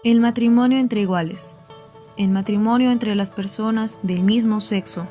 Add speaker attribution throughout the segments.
Speaker 1: El matrimonio entre iguales. El matrimonio entre las personas del mismo sexo,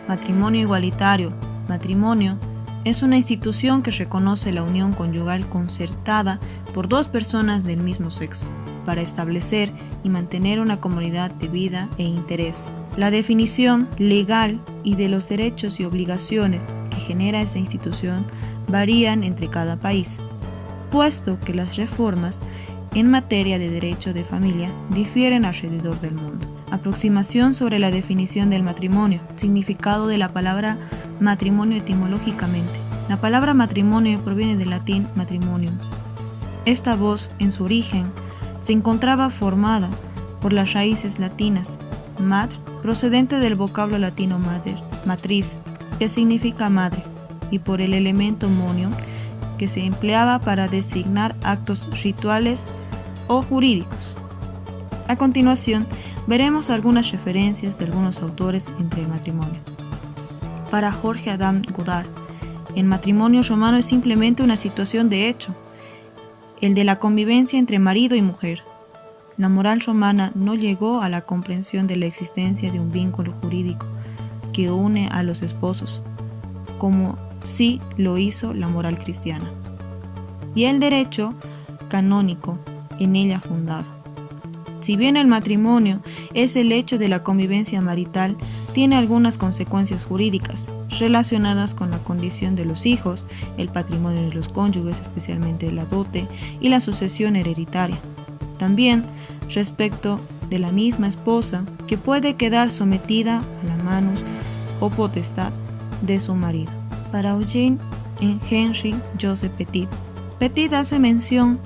Speaker 1: matrimonio igualitario, matrimonio, es una institución que reconoce la unión conyugal concertada por dos personas del mismo sexo, para establecer y mantener una comunidad de vida e interés. La definición legal y de los derechos y obligaciones que genera esta institución varían entre cada país, puesto que las reformas en materia de derecho de familia difieren alrededor del mundo. Aproximación sobre la definición del matrimonio. Significado de la palabra matrimonio etimológicamente. La palabra matrimonio proviene del latín matrimonium. Esta voz, en su origen, se encontraba formada por las raíces latinas mat, procedente del vocablo latino mater, matriz, que significa madre, y por el elemento monio, que se empleaba para designar actos rituales o jurídicos. A continuación, veremos algunas referencias de algunos autores entre el matrimonio. Para Jorge Adam Godard, el matrimonio romano es simplemente una situación de hecho, el de la convivencia entre marido y mujer. La moral romana no llegó a la comprensión de la existencia de un vínculo jurídico que une a los esposos, como sí lo hizo la moral cristiana, y el derecho canónico en ella fundado. Si bien el matrimonio es el hecho de la convivencia marital, tiene algunas consecuencias jurídicas relacionadas con la condición de los hijos, el patrimonio de los cónyuges, especialmente la dote y la sucesión hereditaria. También respecto de la misma esposa, que puede quedar sometida a la manus o potestad de su marido. Para Eugene Henry Joseph Petit, Petit hace mención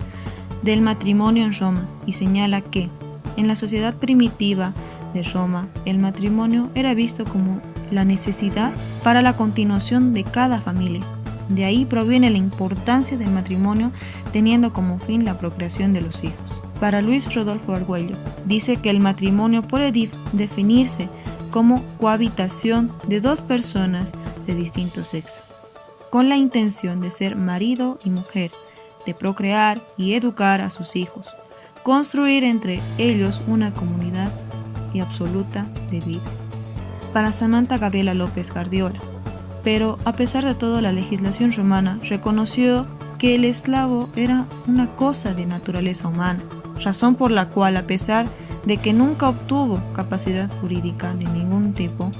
Speaker 1: del matrimonio en Roma y señala que en la sociedad primitiva de Roma el matrimonio era visto como la necesidad para la continuación de cada familia. De ahí proviene la importancia del matrimonio teniendo como fin la procreación de los hijos. Para Luis Rodolfo Argüello, dice que el matrimonio puede definirse como cohabitación de dos personas de distinto sexo, con la intención de ser marido y mujer, de procrear y educar a sus hijos, construir entre ellos una comunidad y absoluta de vida. Para Samantha Gabriela López Guardiola, pero a pesar de todo la legislación romana reconoció que el esclavo era una cosa de naturaleza humana, razón por la cual a pesar de que nunca obtuvo capacidad jurídica de ningún tipo,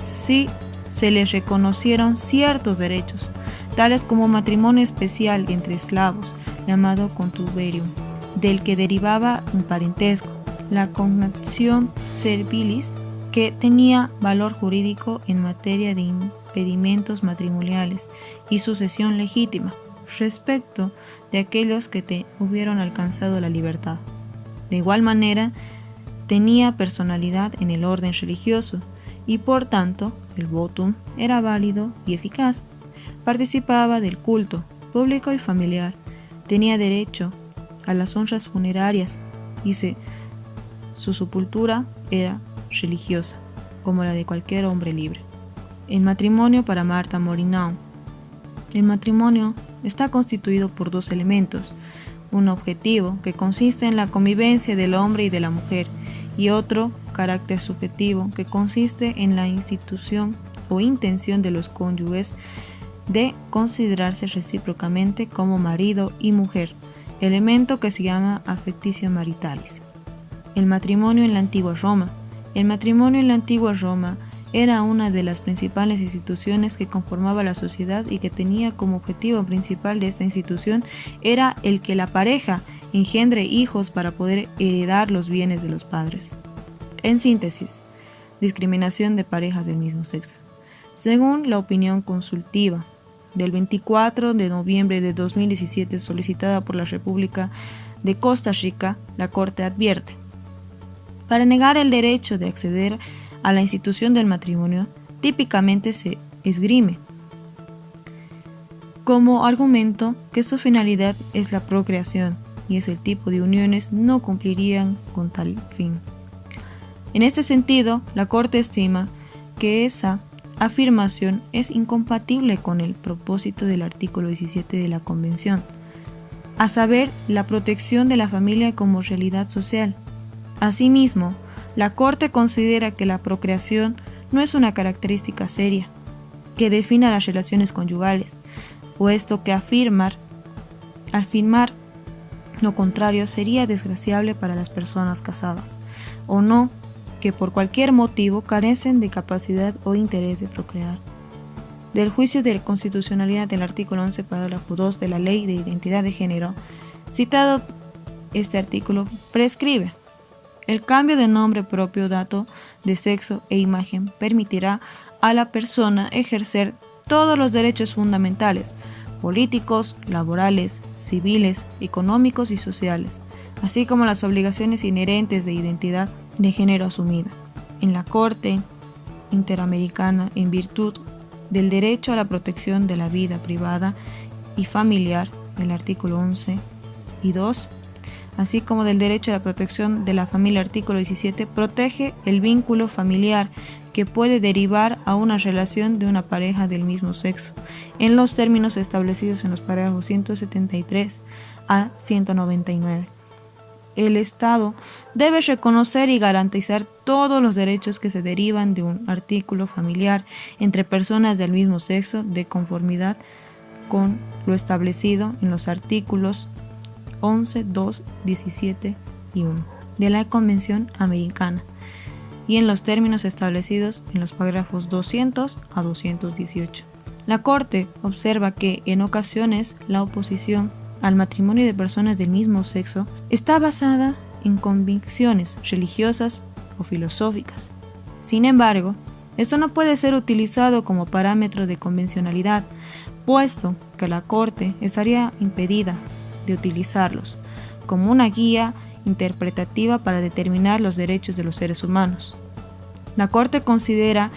Speaker 1: sí se le reconocieron ciertos derechos, tales como matrimonio especial entre esclavos, llamado contuberium, del que derivaba un parentesco, la cognación servilis, que tenía valor jurídico en materia de impedimentos matrimoniales y sucesión legítima, respecto de aquellos que hubieron alcanzado la libertad. De igual manera, tenía personalidad en el orden religioso y por tanto el votum era válido y eficaz. Participaba del culto público y familiar, tenía derecho a las honras funerarias y su sepultura era religiosa, como la de cualquier hombre libre. El matrimonio para Martha Morinau. El matrimonio está constituido por dos elementos, un objetivo que consiste en la convivencia del hombre y de la mujer, y otro carácter subjetivo que consiste en la institución o intención de los cónyuges de considerarse recíprocamente como marido y mujer, elemento que se llama affectitio maritalis. El matrimonio en la antigua Roma. El matrimonio en la antigua Roma era una de las principales instituciones que conformaba la sociedad y que tenía como objetivo principal de esta institución era el que la pareja engendre hijos para poder heredar los bienes de los padres. En síntesis, discriminación de parejas del mismo sexo. Según la opinión consultiva del 24 de noviembre de 2017 solicitada por la República de Costa Rica, la Corte advierte: para negar el derecho de acceder a la institución del matrimonio, típicamente se esgrime como argumento que su finalidad es la procreación y ese tipo de uniones no cumplirían con tal fin. En este sentido, la Corte estima que esa afirmación es incompatible con el propósito del artículo 17 de la Convención, a saber, la protección de la familia como realidad social. Asimismo, la Corte considera que la procreación no es una característica seria que defina las relaciones conyugales, puesto que afirmar lo contrario sería desgraciable para las personas casadas, o no, que por cualquier motivo carecen de capacidad o interés de procrear. Del juicio de constitucionalidad del artículo 11, parágrafo 2 de la Ley de Identidad de Género, citado este artículo, prescribe: el cambio de nombre propio, dato de sexo e imagen permitirá a la persona ejercer todos los derechos fundamentales, políticos, laborales, civiles, económicos y sociales, así como las obligaciones inherentes de identidad de género asumida en la Corte Interamericana en virtud del derecho a la protección de la vida privada y familiar del artículo 11 y 2, así como del derecho a la protección de la familia artículo 17, protege el vínculo familiar que puede derivar a una relación de una pareja del mismo sexo, en los términos establecidos en los párrafos 173 a 199. El Estado debe reconocer y garantizar todos los derechos que se derivan de un artículo familiar entre personas del mismo sexo de conformidad con lo establecido en los artículos 11, 2, 17 y 1 de la Convención Americana y en los términos establecidos en los párrafos 200 a 218. La Corte observa que en ocasiones la oposición al matrimonio de personas del mismo sexo está basada en convicciones religiosas o filosóficas. Sin embargo, esto no puede ser utilizado como parámetro de convencionalidad, puesto que la Corte estaría impedida de utilizarlos como una guía interpretativa para determinar los derechos de los seres humanos. La Corte considera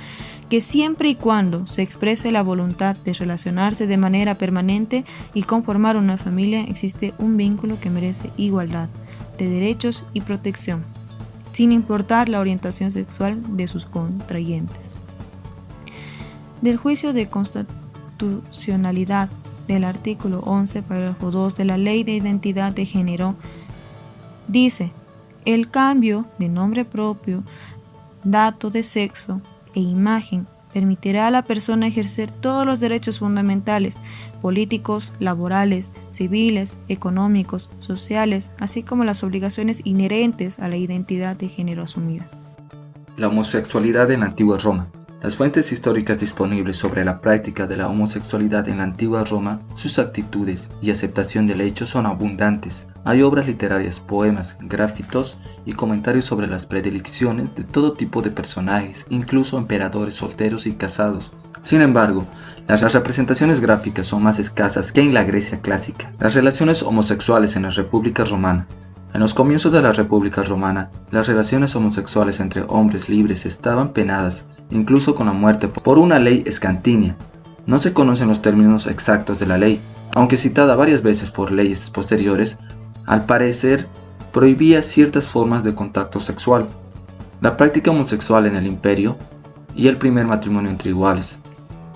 Speaker 1: que siempre y cuando se exprese la voluntad de relacionarse de manera permanente y conformar una familia, existe un vínculo que merece igualdad de derechos y protección, sin importar la orientación sexual de sus contrayentes. Del juicio de constitucionalidad del artículo 11, párrafo 2 de la Ley de Identidad de Género, dice: el cambio de nombre propio, dato de sexo e imagen permitirá a la persona ejercer todos los derechos fundamentales, políticos, laborales, civiles, económicos, sociales, así como las obligaciones inherentes a la identidad de género asumida.
Speaker 2: La homosexualidad en la antigua Roma. Las fuentes históricas disponibles sobre la práctica de la homosexualidad en la antigua Roma, sus actitudes y aceptación del hecho son abundantes. Hay obras literarias, poemas, grafitos y comentarios sobre las predilecciones de todo tipo de personajes, incluso emperadores solteros y casados. Sin embargo, las representaciones gráficas son más escasas que en la Grecia clásica. Las relaciones homosexuales en la República Romana. En los comienzos de la República Romana, las relaciones homosexuales entre hombres libres estaban penadas, incluso con la muerte, por una ley escantinia. No se conocen los términos exactos de la ley, aunque citada varias veces por leyes posteriores, al parecer prohibía ciertas formas de contacto sexual, la práctica homosexual en el imperio y el primer matrimonio entre iguales.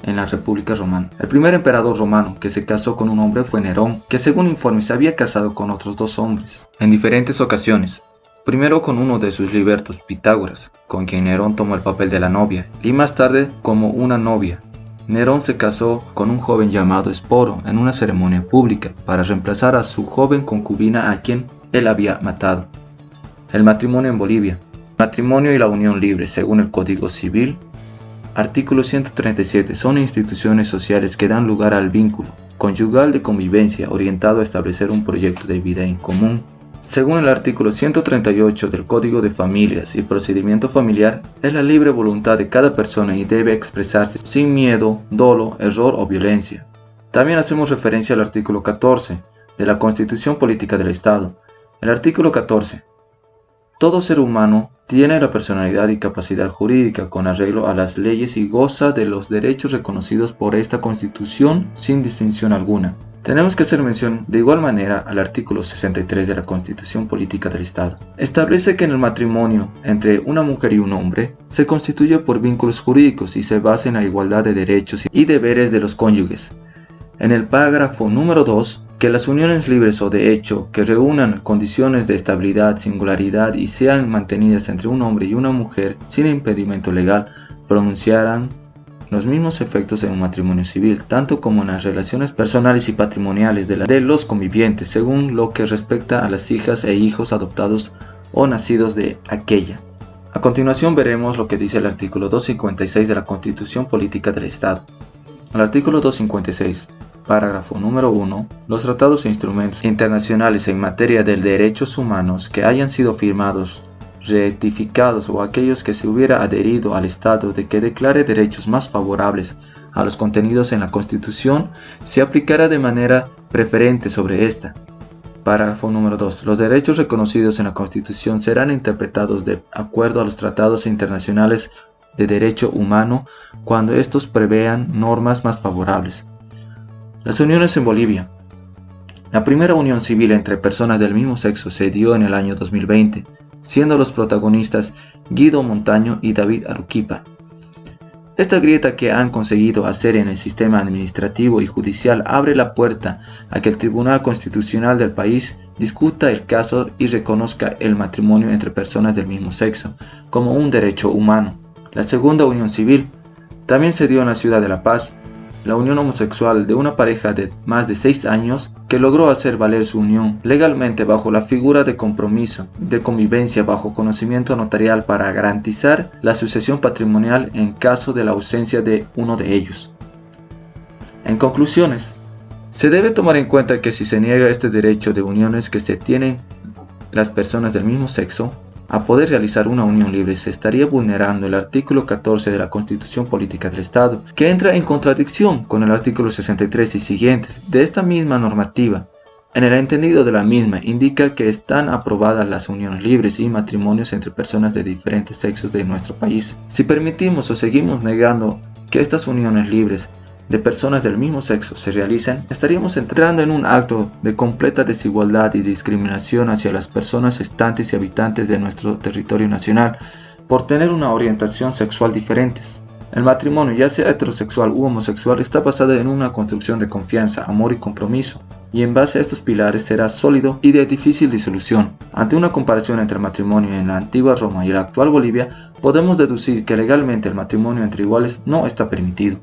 Speaker 2: En la República Romana, el primer emperador romano que se casó con un hombre fue Nerón, que según informes se había casado con otros 2 hombres en diferentes ocasiones. Primero con uno de sus libertos, Pitágoras, con quien Nerón tomó el papel de la novia, y más tarde como una novia. Nerón se casó con un joven llamado Esporo en una ceremonia pública para reemplazar a su joven concubina a quien él había matado. El matrimonio en Bolivia. Matrimonio y la unión libre según el Código Civil. Artículo 137. Son instituciones sociales que dan lugar al vínculo conyugal de convivencia orientado a establecer un proyecto de vida en común. Según el artículo 138 del Código de Familias y Procedimiento Familiar, es la libre voluntad de cada persona y debe expresarse sin miedo, dolo, error o violencia. También hacemos referencia al artículo 14 de la Constitución Política del Estado. El artículo 14. Todo ser humano tiene la personalidad y capacidad jurídica con arreglo a las leyes y goza de los derechos reconocidos por esta Constitución sin distinción alguna. Tenemos que hacer mención de igual manera al artículo 63 de la Constitución Política del Estado. Establece que en el matrimonio entre una mujer y un hombre se constituye por vínculos jurídicos y se basa en la igualdad de derechos y deberes de los cónyuges. En el párrafo número 2 que las uniones libres o de hecho que reúnan condiciones de estabilidad, singularidad y sean mantenidas entre un hombre y una mujer sin impedimento legal pronunciarán los mismos efectos en un matrimonio civil, tanto como en las relaciones personales y patrimoniales de los convivientes, según lo que respecta a las hijas e hijos adoptados o nacidos de aquella. A continuación veremos lo que dice el artículo 256 de la Constitución Política del Estado. El artículo 256. Parágrafo número 1. Los tratados e instrumentos internacionales en materia de derechos humanos que hayan sido firmados, rectificados o aquellos que se hubiera adherido al Estado de que declare derechos más favorables a los contenidos en la Constitución, se aplicará de manera preferente sobre esta. Parágrafo número 2. Los derechos reconocidos en la Constitución serán interpretados de acuerdo a los tratados internacionales de derecho humano cuando estos prevean normas más favorables. Las uniones en Bolivia. La primera unión civil entre personas del mismo sexo se dio en el año 2020, siendo los protagonistas Guido Montaño y David Arequipa. Esta grieta que han conseguido hacer en el sistema administrativo y judicial abre la puerta a que el Tribunal Constitucional del país discuta el caso y reconozca el matrimonio entre personas del mismo sexo como un derecho humano. La segunda unión civil también se dio en la ciudad de La Paz, la unión homosexual de una pareja de más de 6 años que logró hacer valer su unión legalmente bajo la figura de compromiso de convivencia bajo conocimiento notarial para garantizar la sucesión patrimonial en caso de la ausencia de uno de ellos. En conclusiones, se debe tomar en cuenta que si se niega este derecho de uniones que se tienen las personas del mismo sexo, a poder realizar una unión libre, se estaría vulnerando el artículo 14 de la Constitución Política del Estado, que entra en contradicción con el artículo 63 y siguientes de esta misma normativa. En el entendido de la misma, indica que están aprobadas las uniones libres y matrimonios entre personas de diferentes sexos de nuestro país. Si permitimos o seguimos negando que estas uniones libres de personas del mismo sexo se realicen, estaríamos entrando en un acto de completa desigualdad y discriminación hacia las personas estantes y habitantes de nuestro territorio nacional por tener una orientación sexual diferente. El matrimonio, ya sea heterosexual u homosexual, está basado en una construcción de confianza, amor y compromiso, y en base a estos pilares será sólido y de difícil disolución. Ante una comparación entre el matrimonio en la antigua Roma y la actual Bolivia, podemos deducir que legalmente el matrimonio entre iguales no está permitido.